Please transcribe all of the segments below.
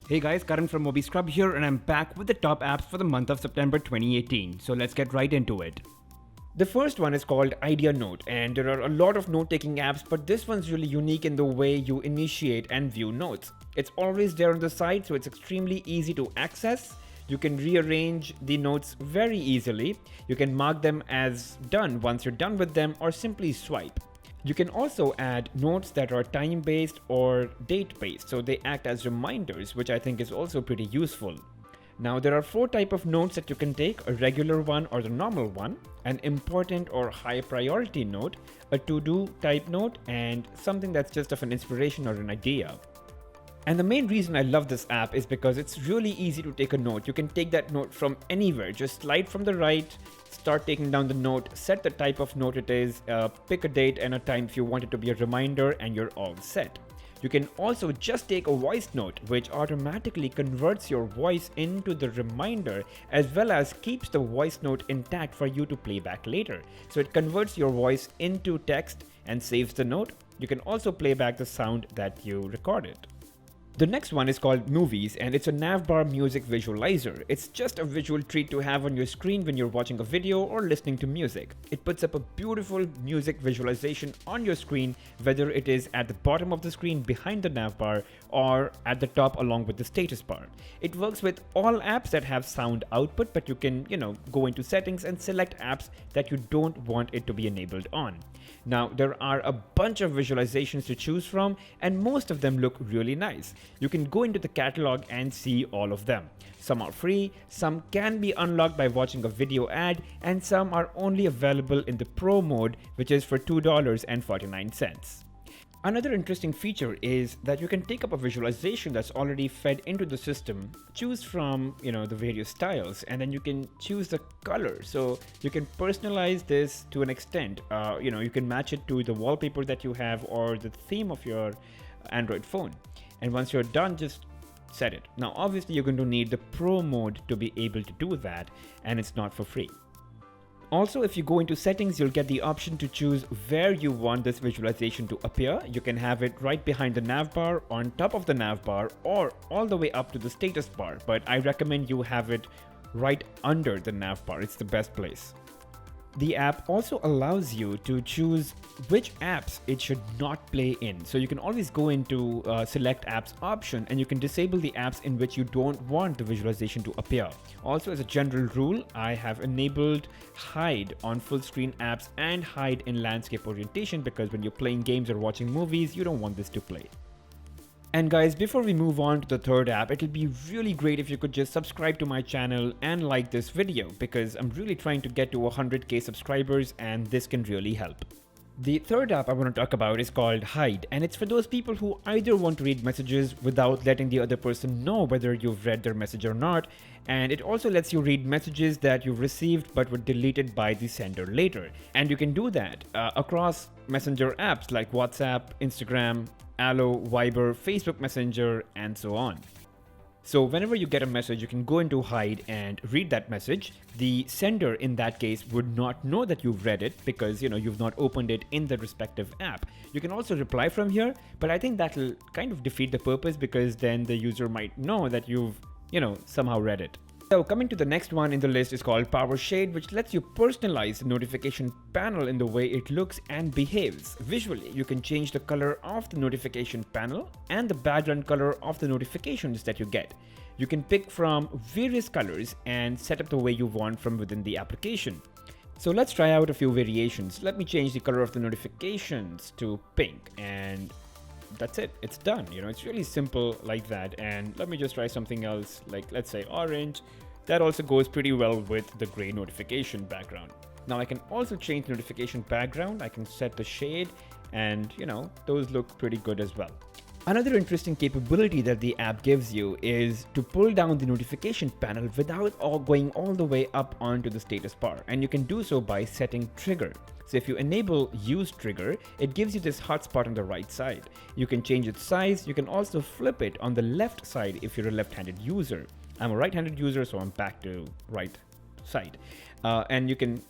Hey guys, Karan from Mobi Scrub here, and I'm back with the top apps for the month of September 2018. So let's get right into it. The first one is called Idea Note, and there are a lot of note-taking apps, but this one's really unique in the way you initiate and view notes. It's always there on the side, so it's extremely easy to access. You can rearrange the notes very easily. You can mark them as done once you're done with them, or simply swipe. You can also add notes that are time-based or date-based, so they act as reminders, which I think is also pretty useful. Now there are four types of notes that you can take: a regular one or the normal one, an important or high priority note, a to-do type note, and something that's just of an inspiration or an idea. And the main reason I love this app is because it's really easy to take a note. You can take that note from anywhere. Just slide from the right, start taking down the note, set the type of note it is, pick a date and a time if you want it to be a reminder, and you're all set. You can also just take a voice note, which automatically converts your voice into the reminder, as well as keeps the voice note intact for you to play back later. So it converts your voice into text and saves the note. You can also play back the sound that you recorded. The next one is called Movies, and it's a navbar music visualizer. It's just a visual treat to have on your screen when you're watching a video or listening to music. It puts up a beautiful music visualization on your screen, whether it is at the bottom of the screen behind the navbar or at the top along with the status bar. It works with all apps that have sound output, but you can, go into settings and select apps that you don't want it to be enabled on. Now, there are a bunch of visualizations to choose from, and most of them look really nice. You can go into the catalog and see all of them. Some are free, some can be unlocked by watching a video ad, and some are only available in the Pro mode, which is for $2.49. Another interesting feature is that you can take up a visualization that's already fed into the system, choose from the various styles, and then you can choose the color. So you can personalize this to an extent. You can match it to the wallpaper that you have or the theme of your Android phone. And once you're done, just set it. Now obviously you're going to need the Pro mode to be able to do that, and it's not for free. Also, if you go into settings, you'll get the option to choose where you want this visualization to appear. You can have it right behind the navbar, on top of the navbar, or all the way up to the status bar. But I recommend you have it right under the navbar. It's the best place. The app also allows you to choose which apps it should not play in. So you can always go into select apps option, and you can disable the apps in which you don't want the visualization to appear. Also, as a general rule, I have enabled hide on full screen apps and hide in landscape orientation, because when you're playing games or watching movies, you don't want this to play. And guys, before we move on to the third app, it'll be really great if you could just subscribe to my channel and like this video, because I'm really trying to get to 100k subscribers, and this can really help. The third app I want to talk about is called Hide, and it's for those people who either want to read messages without letting the other person know whether you've read their message or not, and it also lets you read messages that you've received but were deleted by the sender later. And you can do that across messenger apps like WhatsApp, Instagram, Allo, Viber, Facebook Messenger, and so on. So whenever you get a message, you can go into Hide and read that message. The sender in that case would not know that you've read it, because you've not opened it in the respective app. You can also reply from here, but I think that'll kind of defeat the purpose, because then the user might know that you've somehow read it. So coming to the next one in the list is called Power Shade, which lets you personalize the notification panel in the way it looks and behaves. Visually, you can change the color of the notification panel and the background color of the notifications that you get. You can pick from various colors and set up the way you want from within the application. So let's try out a few variations. Let me change the color of the notifications to pink, and that's it. It's done. It's really simple like that. And let me just try something else, like let's say orange. That also goes pretty well with the gray notification background. Now I can also change the notification background. I can set the shade, and those look pretty good as well. Another interesting capability that the app gives you is to pull down the notification panel without going all the way up onto the status bar, and you can do so by setting trigger. So if you enable use trigger, it gives you this hotspot on the right side. You can change its size. You can also flip it on the left side if you're a left-handed user. I'm a right-handed user, so I'm back to right side. And you can,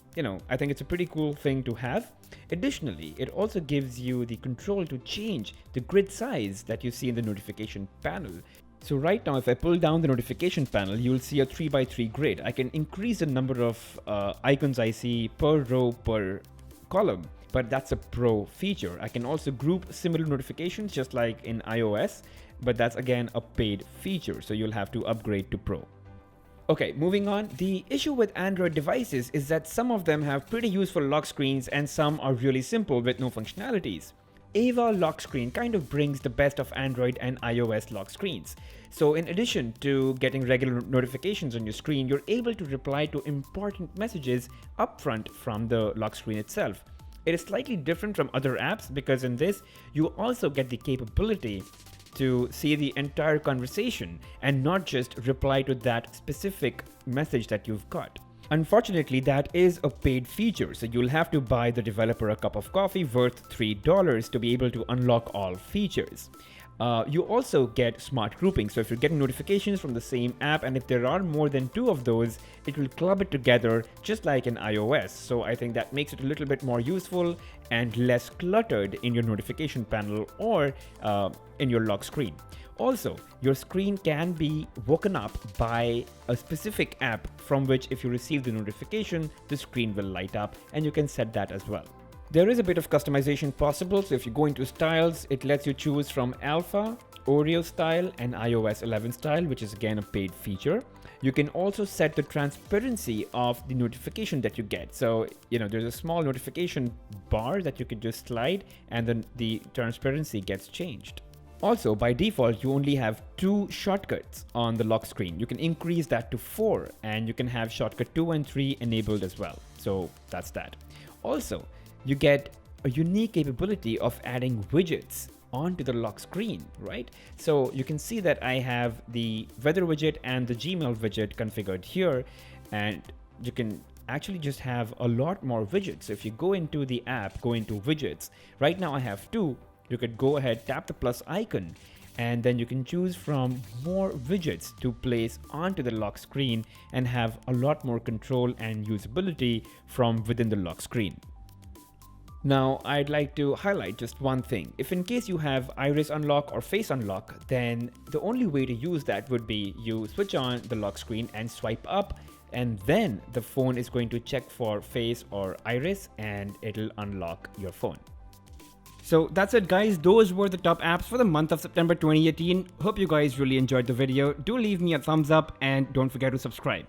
I think it's a pretty cool thing to have. Additionally, it also gives you the control to change the grid size that you see in the notification panel. So right now, if I pull down the notification panel, you'll see a 3x3 grid. I can increase the number of icons I see per row per column, but that's a pro feature. I can also group similar notifications just like in iOS, but that's again a paid feature, so you'll have to upgrade to pro. Okay, moving on. The issue with Android devices is that some of them have pretty useful lock screens and some are really simple with no functionalities. Ava lock screen kind of brings the best of Android and iOS lock screens. So in addition to getting regular notifications on your screen, you're able to reply to important messages upfront from the lock screen itself. It is slightly different from other apps because in this, you also get the capability to see the entire conversation and not just reply to that specific message that you've got. Unfortunately, that is a paid feature, so you'll have to buy the developer a cup of coffee worth $3 to be able to unlock all features. You also get smart grouping, so if you're getting notifications from the same app and if there are more than 2 of those, it will club it together just like in iOS. So I think that makes it a little bit more useful and less cluttered in your notification panel or in your lock screen. Also, your screen can be woken up by a specific app from which if you receive the notification, the screen will light up, and you can set that as well. There is a bit of customization possible, so if you go into styles, it lets you choose from Alpha, Oreo style, and iOS 11 style, which is again a paid feature. You can also set the transparency of the notification that you get. So, there's a small notification bar that you can just slide and then the transparency gets changed. Also, by default, you only have 2 shortcuts on the lock screen. You can increase that to 4 and you can have shortcut 2 and 3 enabled as well. So that's that. Also, you get a unique capability of adding widgets onto the lock screen, right? So you can see that I have the weather widget and the Gmail widget configured here, and you can actually just have a lot more widgets. So if you go into the app, go into widgets, right now I have 2. You could go ahead, tap the plus icon, and then you can choose from more widgets to place onto the lock screen and have a lot more control and usability from within the lock screen. Now, I'd like to highlight just one thing. If in case you have iris unlock or face unlock, then the only way to use that would be you switch on the lock screen and swipe up, and then the phone is going to check for face or iris and it'll unlock your phone. So that's it, guys. Those were the top apps for the month of September 2018. Hope you guys really enjoyed the video. Do leave me a thumbs up and don't forget to subscribe.